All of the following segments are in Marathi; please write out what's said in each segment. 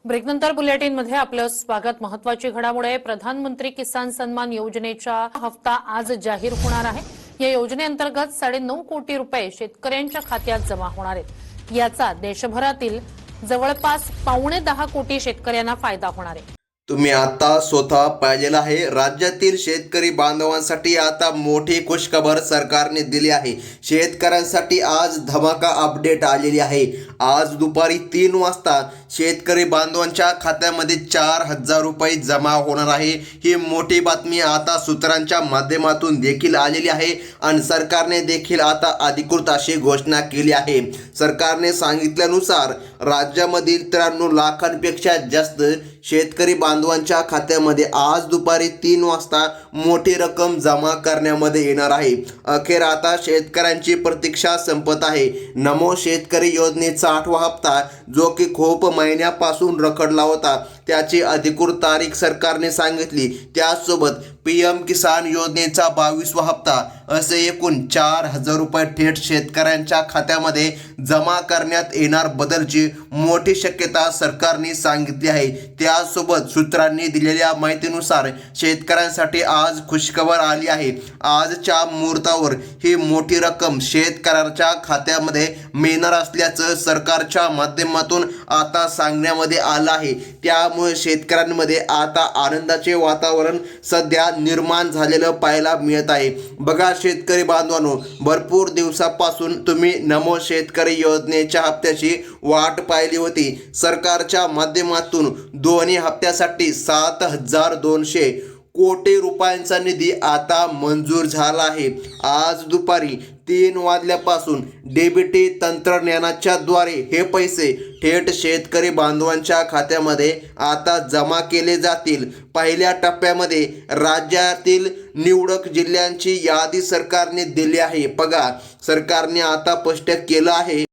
ब्रेकनंतर बुलेटिनमध्ये आपलं स्वागत। महत्त्वाची घडामोड आहे। प्रधानमंत्री किसान सन्मान योजनेचा हप्ता आज जाहीर होणार आहे। या योजनेअंतर्गत 9.5 कोटी रुपये शेतकऱ्यांच्या खात्यात जमा होणार आहेत। याचा देशभरातील जवळपास 9.25 कोटी शेतकऱ्यांना फायदा होणार आहे। तुम्ही आता स्वतः पाहिलेला आहे। राज्यातील शेतकरी बांधवांसाठी आता मोठी खुशखबर सरकारने दिली आहे। शेतकऱ्यांसाठी आज धमाका अपडेट आलेली आहे। आज दुपारी 3 वाजता शेतकरी बांधवांच्या खात्यामध्ये 4,000 रुपये जमा होणार आहे। ही मोठी बातमी आता सूत्रांच्या माध्यमातून देखील आलेली आहे आणि सरकारने देखील आता अधिकृत अशी घोषणा केली आहे। सरकारने सांगितल्यानुसार राज्यामधील 93 लाखांपेक्षा जास्त शेतकरी बांधवांच्या खात्यामध्ये आज दुपारी 3 वाजता मोठी रक्कम जमा करण्यामध्ये येणार आहे। अखेर आता शेतकऱ्यांची प्रतीक्षा संपत आहे। नमो शेतकरी योजनेचा 8वा हप्ता जो की खूप महिन्यापासून रखडला होता त्याची अधिकृत तारीख सरकारने सांगितली। त्यासोबत PM किसान योजनेचा 22वा हप्ता असे एकूण 4,000 रुपये थेट शेतकऱ्यांच्या खात्यामध्ये जमा करण्यात येणार बदलची मोठी शक्यता सरकारने सांगितली आहे। त्यासोबत सूत्रांनी दिलेल्या माहितीनुसार शेतकऱ्यांसाठी आज खुशखबर आली आहे। आजच्या मुहूर्तावर ही मोठी रक्कम शेतकऱ्यांच्या खात्यामध्ये मिळणार असल्याचं सरकारच्या माध्यमातून आता सांगण्यामध्ये आलं आहे। त्यामुळे शेतकऱ्यांमध्ये आता आनंदाचे वातावरण सध्या निर्माण झालेलं पाहायला मिळत आहे। बघा शेतकरी बांधवांनो, भरपूर दिवसापासून तुम्ही नमो शेतकरी योजनेच्या हप्त्याची वाट पाहिली होती। सरकारच्या माध्यमातून दोन्ही हप्त्यासाठी 7,200 कोटी रुपयांचा निधी आता मंजूर झाला आहे। आज दुपारी 3 वाजल्यापासून डीबीटी तंत्रज्ञानाच्या द्वारे हे पैसे थेट शेतकरी बांधवांच्या खात्यामध्ये आता जमा केले जातील। पहिल्या टप्प्यामध्ये राज्यातील निवडक जिल्ह्यांची यादी सरकारने दिली आहे। बघा सरकारने आता स्पष्ट केलं आहे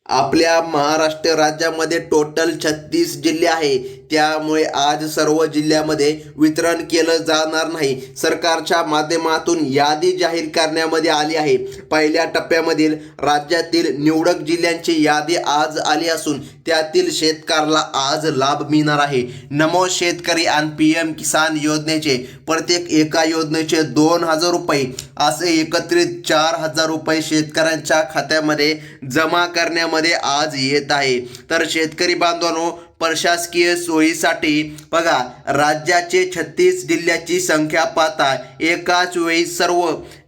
आपल्या महाराष्ट्र राज्यामध्ये टोटल 36 जिल्हे आहे। त्यामुळे आज सर्व जिल्ह्यामध्ये वितरण केलं जाणार नाही। सरकारच्या माध्यमातून यादी जाहीर करण्यामध्ये आली आहे। पहिल्या टप्प्यामधील राज्यातील निवडक जिल्ह्यांची यादी आज आली असून त्यातील शेतकऱ्याला आज लाभ मिळणार आहे। नमो शेतकरी आणि PM किसान योजनेचे प्रत्येक एका योजनेचे 2,000 रुपये असे एकत्रित 4,000 रुपये शेतकऱ्यांच्या खात्यामध्ये जमा करण्यामध्ये आज येत आहे। तर शेतकरी बांधवांनो, प्रशासकीय सोयीसाठी बघा राज्याचे 36 जिल्ह्याची संख्या पाहता एकाच वेळी सर्व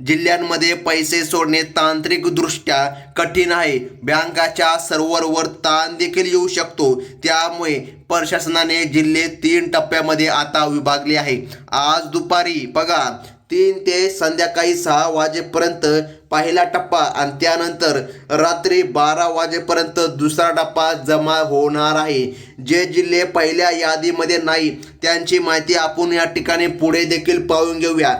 जिल्ह्यांमध्ये पैसे सोडणे तांत्रिकदृष्ट्या कठीण आहे। बँकाच्या सर्व्हरवर ताण देखील येऊ शकतो। त्यामुळे प्रशासनाने जिल्हे 3 टप्प्यामध्ये आता विभागले आहे। आज दुपारी बघा 3 ते संध्याकाळी 6 वाजेपर्यंत पहिला टप्पा आणि त्यानंतर रात्री 12 वाजेपर्यंत दुसरा टप्पा जमा होणार आहे। जे जिल्हे पहिल्या यादीमध्ये नाही त्यांची माहिती आपण या ठिकाणी पुढे देखील पाहून घेऊया।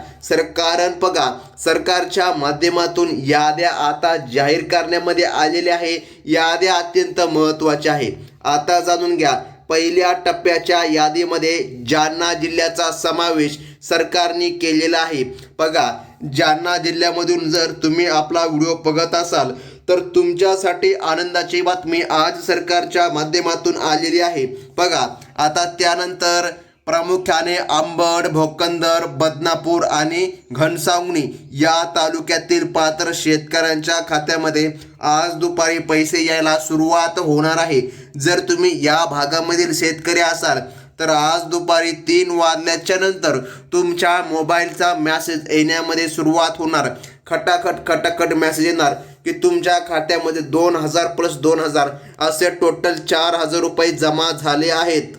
कारण बघा सरकारच्या माध्यमातून याद्या आता जाहीर करण्यामध्ये आलेल्या आहे। याद्या अत्यंत महत्त्वाच्या आहे। आता जाणून घ्या पहिल्या टप्प्याच्या यादीमध्ये जालना जिल्ह्याचा समावेश सरकारने केलेला आहे। बघा जालना जिल्ह्यामधून जर तुम्ही आपला व्हिडिओ बघत असाल तर तुमच्यासाठी आनंदाची बातमी आज सरकारच्या माध्यमातून आलेली आहे। बघा आता त्यानंतर प्रामुख्याने अंबड, भोकंदर, बदनापूर आणि घनसावंगी या तालुक्यातील पात्र शेतकऱ्यांच्या खात्यामध्ये आज दुपारी पैसे यायला सुरुवात होणार आहे। जर तुम्ही या भागामधील शेतकरी असाल तर आज दुपारी 3 वाजल्याच्या नंतर तुमच्या मोबाईलचा मेसेज येण्यामध्ये सुरुवात होणार। खटाखट मेसेज येणार की तुमच्या खात्यामध्ये 2,000 + 2,000 असे टोटल 4,000 रुपये जमा झाले आहेत।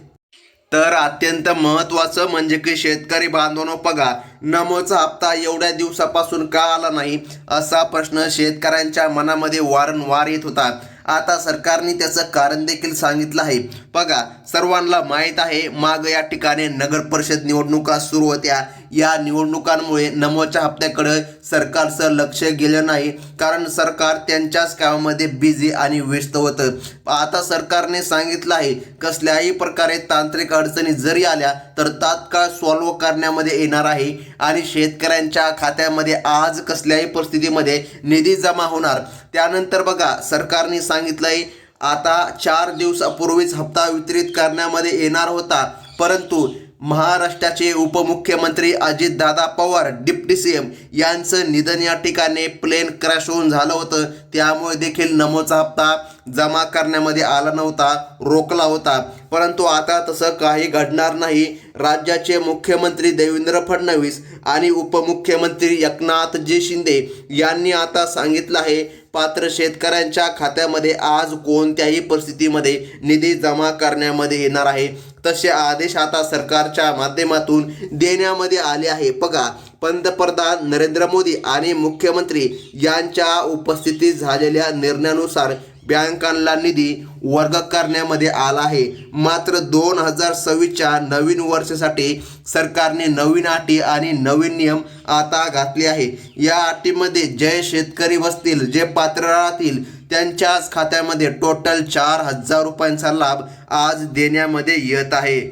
तर अत्यंत महत्त्वाचं म्हणजे की शेतकरी बांधवांनो बघा नमोचा हप्ता एवढ्या दिवसापासून का आला नाही असा प्रश्न शेतकऱ्यांच्या मनामध्ये वारंवार येत होता। आता सरकारने त्याचं कारण देखील सांगितलं आहे। बघा सर्वांना माहीत आहे माग या ठिकाणी नगर परिषद निवडणुका सुरू होत्या। या निवडणुकांमुळे नमोच्या हप्त्याकडे सरकारचं लक्ष गेलं नाही कारण सरकार त्यांच्याच कामामध्ये बिझी आणि व्यस्त होतं। आता सरकारने सांगितलं आहे कसल्याही प्रकारे तांत्रिक अडचणी जरी आल्या तर तात्काळ सॉल्व्ह करण्यामध्ये येणार आहे आणि शेतकऱ्यांच्या खात्यामध्ये आज कसल्याही परिस्थितीमध्ये निधी जमा होणार। त्यानंतर बघा सरकारने सांगितलंय आता 4 दिवसापूर्वीच हप्ता वितरित करण्यामध्ये येणार होता, परंतु महाराष्ट्राचे उपमुख्यमंत्री अजितदादा पवार डिप्टी सीएम यांचं निधन या ठिकाणी प्लेन क्रॅश होऊन झालं होतं. त्यामुळे देखील नमोचा हप्ता जमा करण्यामध्ये आला नव्हता, रोखला होता. परंतु आता तसं काही घडणार नाही. राज्याचे मुख्यमंत्री देवेंद्र फडणवीस आणि उपमुख्यमंत्री एकनाथजी शिंदे यांनी आता सांगितलं आहे, पात्र शेतकऱ्यांच्या खात्यामध्ये आज कोणत्याही परिस्थितीमध्ये निधी जमा करण्यामध्ये येणार आहे. तसे आदेश आता सरकारच्या माध्यमातून देण्यामध्ये आले आहे. बघा, पंतप्रधान नरेंद्र मोदी आणि मुख्यमंत्री यांच्या उपस्थितीत झालेल्या निर्णयानुसार बँकांना निधी वर्ग करण्यामध्ये आला आहे. मात्र 2026च्या नवीन वर्षासाठी सरकारने नवीन अटी आणि नवीन नियम आता घातले आहे. या अटीमध्ये जे शेतकरी बसतील, जे पात्र राहतील त्यांच्याच खात्यामध्ये टोटल 4,000 रुपयांचा लाभ आज देण्यामध्ये येत आहे.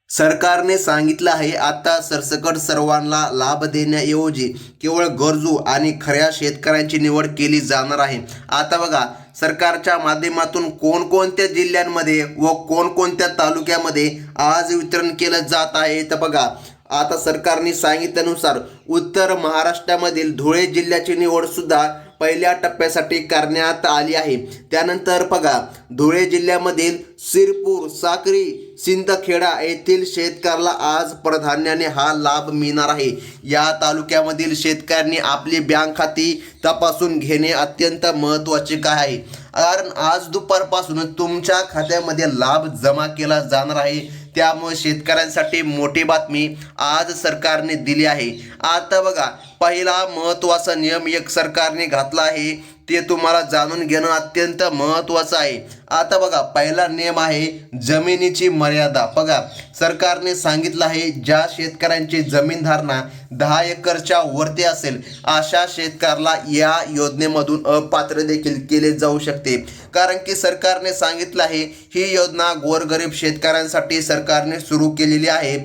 सरकारने सांगितलं आहे, आता सरसकट सर्वांना लाभ देण्याऐवजी केवळ गरजू आणि खऱ्या शेतकऱ्यांची निवड केली जाणार आहे. आता बघा, सरकारच्या माध्यमातून कोणकोणत्या जिल्ह्यांमध्ये व कोणकोणत्या तालुक्यामध्ये आज वितरण केलं जात आहे. तर बघा, आता सरकारने सांगितल्यानुसार उत्तर महाराष्ट्रामधील धुळे जिल्ह्याची निवड सुद्धा पहिल्या टप्प्यासाठी करण्यात आली आहे. त्यानंतर बघा, धुळे जिल्ह्यामधील शिरपूर, साक्री, सिंदखेडा येथील शेतकऱ्याला आज प्राधान्याने हा लाभ मिळणार आहे. या तालुक्यामधील शेतकऱ्यांनी आपली बँक खाती तपासून घेणे अत्यंत महत्त्वाचे काय आहे, कारण आज दुपारपासून तुमच्या खात्यामध्ये लाभ जमा केला जाणार आहे. त्यामुळे शेतकऱ्यांसाठी मोठी बातमी आज सरकारने दिली आहे. आता बघा, पहिला महत्त्वाचा नियम एक सरकारने घातला आहे, ते तुम्हाला जाणून घेणं अत्यंत महत्त्वाचं आहे. आता बघा, पहिला नियम आहे जमिनीची मर्यादा. बघा, सरकारने सांगितलं आहे, ज्या शेतकऱ्यांची जमीन धारणा 10 एकरच्या वरती असेल अशा शेतकऱ्याला या योजनेमधून अपात्र देखील केले जाऊ शकते. कारण की सरकारने सांगितलं आहे, ही योजना गोरगरीब शेतकऱ्यांसाठी सरकारने सुरू केलेली आहे.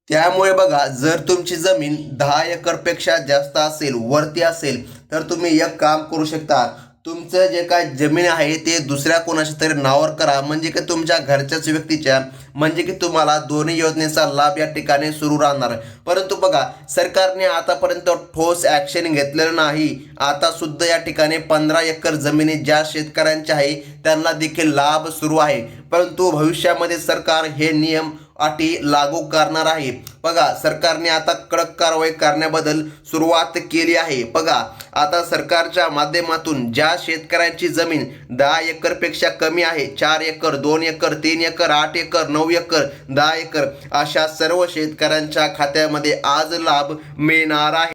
त्यामुळे बघा, जर तुमची जमीन 10 एकरपेक्षा जास्त असेल, वरती असेल, तर तुम्ही एक काम करू शकता, तुमचं जे काय जमीन आहे ते दुसऱ्या कोणाच्या तरी नावावर करा, म्हणजे की तुमच्या घरच्याच व्यक्तीच्या, म्हणजे की तुम्हाला दोन्ही योजनेचा लाभ या ठिकाणी सुरू राहणार. परंतु बघा, सरकारने आतापर्यंत ठोस ॲक्शन घेतलेलं नाही. आता सुद्धा या ठिकाणी 15 एकर जमिनी ज्या शेतकऱ्यांच्या आहे त्यांना देखील लाभ सुरू आहे. परंतु भविष्यामध्ये सरकार हे नियम अटी लागू करणार आहे. बघा, सरकारने आता कडक कारवाई करण्याबद्दल सुरुवात केली आहे. बघा, आता सरकारच्या माध्यमातून ज्या शेतकऱ्यांची जमीन 10 एकरपेक्षा कमी आहे, 4 acre, 2 acre, 3 acre, 8 acre, 9 acre, 10 acre अशा सर्व शेतकऱ्यांच्या खात्यामध्ये आज लाभ मिळणार आहे.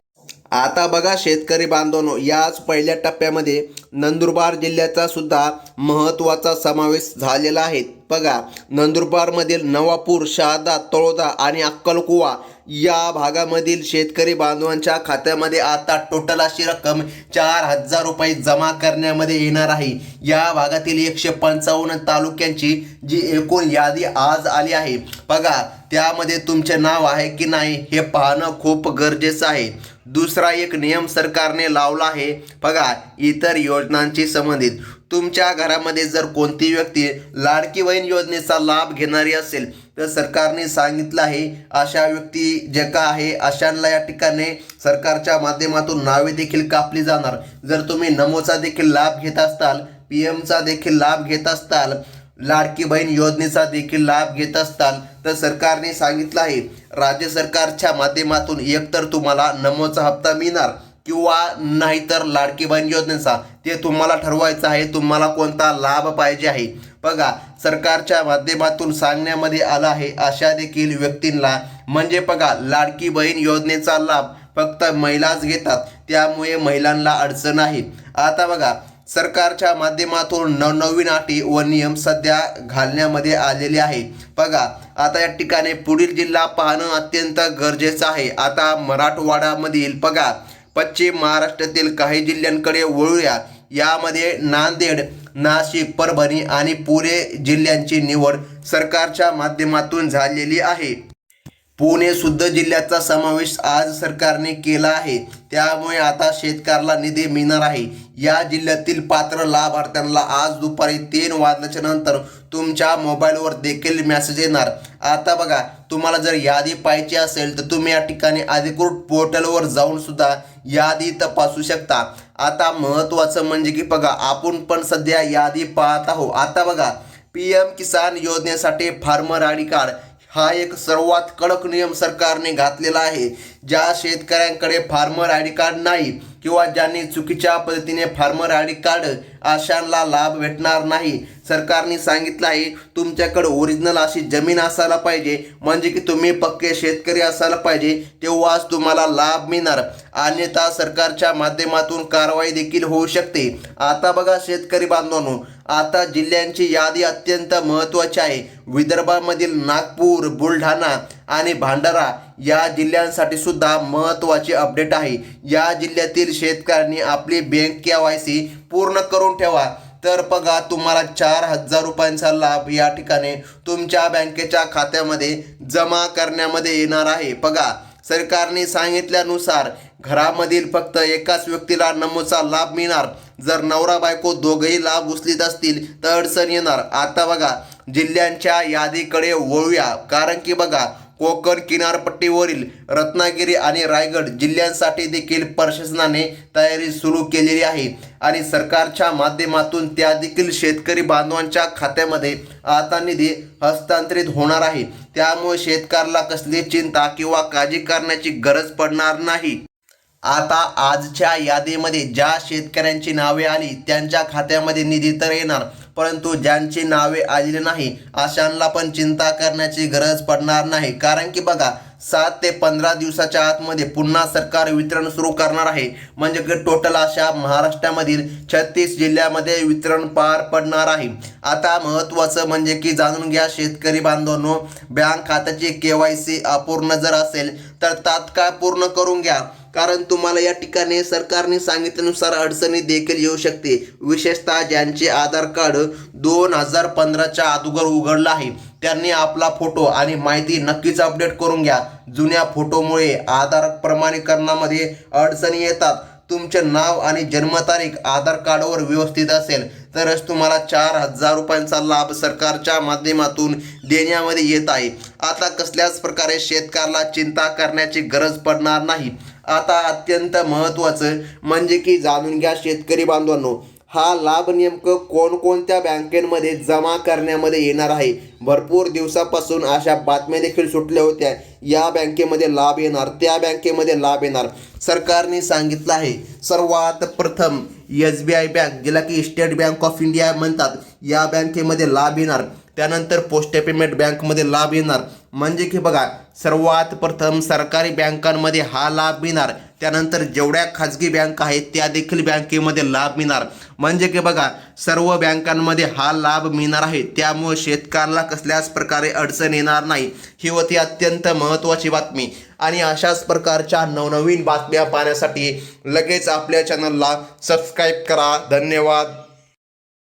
आता बघा शेतकरी बांधवांनो, याच पहिल्या टप्प्यामध्ये नंदुरबार जिल्ह्याचा सुद्धा महत्त्वाचा समावेश झालेला आहे. बघा, नंदुरबारमधील नवापूर, शहादा, तळोदा आणि अक्कलकुवा या भागामधील शेतकरी बांधवांच्या खात्यामध्ये आता टोटल अशी रक्कम 4,000 रुपये जमा करण्यामध्ये येणार आहे. या भागातील 155 तालुक्यांची जी एकूण यादी आज आली आहे, बघा त्यामध्ये तुमचे नाव आहे की नाही हे पाहणं खूप गरजेचं आहे. दुसरा एक नियम सरकारने लावला आहे, बघा इतर योजनांशी संबंधित तुमच्या घरामध्ये जर कोणती व्यक्ती लाडकी बहीण योजनेचा लाभ घेणारी असेल तर सरकारने सांगितलं आहे अशा व्यक्ती जे का आहे अशांना या ठिकाणी सरकारच्या माध्यमातून नावे देखील कापली जाणार. जर तुम्ही नमोचा देखील लाभ घेत असताल, PM चा देखील लाभ घेत असताल, लाडकी बहीण योजनेचा देखील लाभ घेत असताल तर सरकारने सांगितलं आहे राज्य सरकारच्या माध्यमातून एकतर तुम्हाला नमोचा हप्ता मिळणार किंवा नाहीतर लाडकी बहीण योजनेचा, ते तुम्हाला ठरवायचं आहे तुम्हाला कोणता लाभ पाहिजे आहे. बघा सरकारच्या माध्यमातून सांगण्यामध्ये आलं आहे अशा देखील व्यक्तींना, म्हणजे बघा लाडकी बहीण योजनेचा लाभ फक्त महिलाच घेतात, त्यामुळे महिलांना अडचण आहे. आता बघा सरकारच्या माध्यमातून नवनवीन अटी व नियम सध्या घालण्यामध्ये आलेले आहे. बघा आता या ठिकाणी पुढील जिल्हा पाहणं अत्यंत गरजेचं आहे. आता मराठवाड्यामधील बघा पश्चिम महाराष्ट्रातील काही जिल्ह्यांकडे वळूया. यामध्ये नांदेड, नाशिक, परभणी आणि पुणे जिल्ह्यांची निवड सरकारच्या माध्यमातून झालेली आहे. पुणे सुद्धा जिल्ह्याचा समावेश आज सरकारने केला आहे। त्यामुळे आता शेतकऱ्याला निधी मिळणार आहे। या जिल्ह्यातील पात्र लाभार्थ्यांना आज दुपारी 3 वाजल्याच्या नंतर तुमच्या मोबाईलवर देखील मेसेज येणार। आता बघा, तुम्हाला जर यादी पाहायची असेल तर तुम्ही या ठिकाणी अधिकृत पोर्टलवर जाऊन सुद्धा यादी तपासू शकता। आता महत्त्वाचं म्हणजे की बघा, आपण पण सध्या यादी पाहत आहोत। आता बघा, PM किसान योजनेसाठी फार्मर आयडी कार्ड हा एक सर्वात कडक नियम सरकारने घातलेला आहे। ज्या शेतकऱ्यांकडे फार्मर आयडी कार्ड नाही किंवा ज्यांनी चुकीच्या पद्धतीने फार्मर आयडी कार्ड अशांना लाभ भेटणार नाही। सरकारने सांगितलं आहे तुमच्याकडे ओरिजिनल अशी जमीन असायला पाहिजे, म्हणजे की तुम्ही पक्के शेतकरी असायला पाहिजे, तेव्हाच तुम्हाला लाभ मिळणार, अन्यथा सरकारच्या माध्यमातून कारवाई देखील होऊ शकते। आता बघा शेतकरी बांधवांनो, आता जिल्ह्यांची यादी अत्यंत महत्त्वाची आहे। विदर्भामधील नागपूर, बुलढाणा आणि भंडारा या जिल्ह्यांसाठी सुद्धा महत्त्वाची अपडेट आहे। या जिल्ह्यातील शेतकऱ्यांनी आपली बँक KYC पूर्ण करून ठेवा, तर बघा तुम्हाला 4,000 रुपयांचा लाभ या ठिकाणी तुमच्या बँकेच्या खात्यामध्ये जमा करण्यामध्ये येणार आहे। बघा, सरकारने सांगितल्यानुसार घरामधील फक्त एकाच व्यक्तीला नमोचा लाभ मिळणार। जर नवरा बायको दोघेही लाभ उचलीत असतील तर अडचण येणार। आता बघा, जिल्ह्यांच्या यादीकडे वळूया, कारण की बघा, कोकण किनारपट्टीवरील रत्नागिरी आणि रायगड जिल्ह्यांसाठी देखील प्रशासनाने तयारी सुरू केलेली आहे आणि सरकारच्या माध्यमातून त्या देखील शेतकरी बांधवांच्या खात्यामध्ये आता निधी हस्तांतरित होणार आहे। त्यामुळे शेतकऱ्याला कसली चिंता किंवा काळजी करण्याची गरज पडणार नाही। आता आजच्या यादीमध्ये ज्या शेतकऱ्यांची नावे आली त्यांच्या खात्यामध्ये निधी तर येणार, परंतु ज्यांची नावे आलेली नाही अशांना पण चिंता करण्याची गरज पडणार नाही, कारण की बघा 7 ते 15 दिवसाच्या आतमध्ये पुन्हा सरकार वितरण सुरू करणार आहे। म्हणजे की टोटल अशा महाराष्ट्रामधील 36 जिल्ह्यामध्ये वितरण पार पडणार आहे। आता महत्त्वाचं म्हणजे की जाणून घ्या शेतकरी बांधवांनो, बँक खात्याची KYC अपूर्ण जर असेल तर तात्काळ पूर्ण करून घ्या, कारण तुम्हाला या ठिकाणी सरकारने सांगितल्यानुसार अडचणी देखील येऊ शकते। विशेषतः ज्यांचे आधार कार्ड 2015च्या अगोदर उघडलं आहे त्यांनी आपला फोटो आणि माहिती नक्कीच अपडेट करून घ्या। जुन्या फोटोमुळे आधार प्रमाणीकरणामध्ये अडचणी येतात। तुमचे नाव आणि जन्मतारीख आधार कार्डवर व्यवस्थित असेल तरच तुम्हाला 4,000 रुपयांचा लाभ सरकारच्या माध्यमातून देण्यामध्ये येत आहे। आता कसल्याच प्रकारे शेतकऱ्याला चिंता करण्याची गरज पडणार नाही। आता अत्यंत महत्त्वाचं म्हणजे की जाणून घ्या शेतकरी बांधवांनो, हा लाभ नेमकं कोणकोणत्या बँकेमध्ये जमा करण्यामध्ये येणार आहे। भरपूर दिवसापासून अशा बातम्या देखील सुटल्या होत्या, या बँकेमध्ये लाभ येणार, त्या बँकेमध्ये लाभ येणार। सरकारने सांगितलं आहे सर्वात प्रथम SBI बँक, ज्याला की स्टेट बँक ऑफ इंडिया म्हणतात, या बँकेमध्ये लाभ येणार। त्यानंतर पोस्ट पेमेंट बँकमध्ये लाभ येणार। म्हणजे की बघा, सर्वात प्रथम सरकारी बँकांमध्ये हा लाभ मिळणार, त्यानंतर जेवढ्या खाजगी बँक आहेत त्या देखील बँकेमध्ये लाभ मिळणार। म्हणजे की बघा, सर्व बँकांमध्ये हा लाभ मिळणार आहे। त्यामुळे शेतकऱ्याला कसल्याच प्रकारे अडचण येणार नाही। ही होती अत्यंत महत्त्वाची बातमी आणि अशाच प्रकारच्या नवनवीन बातम्या पाहण्यासाठी लगेच आपल्या चॅनलला सबस्क्राईब करा। धन्यवाद।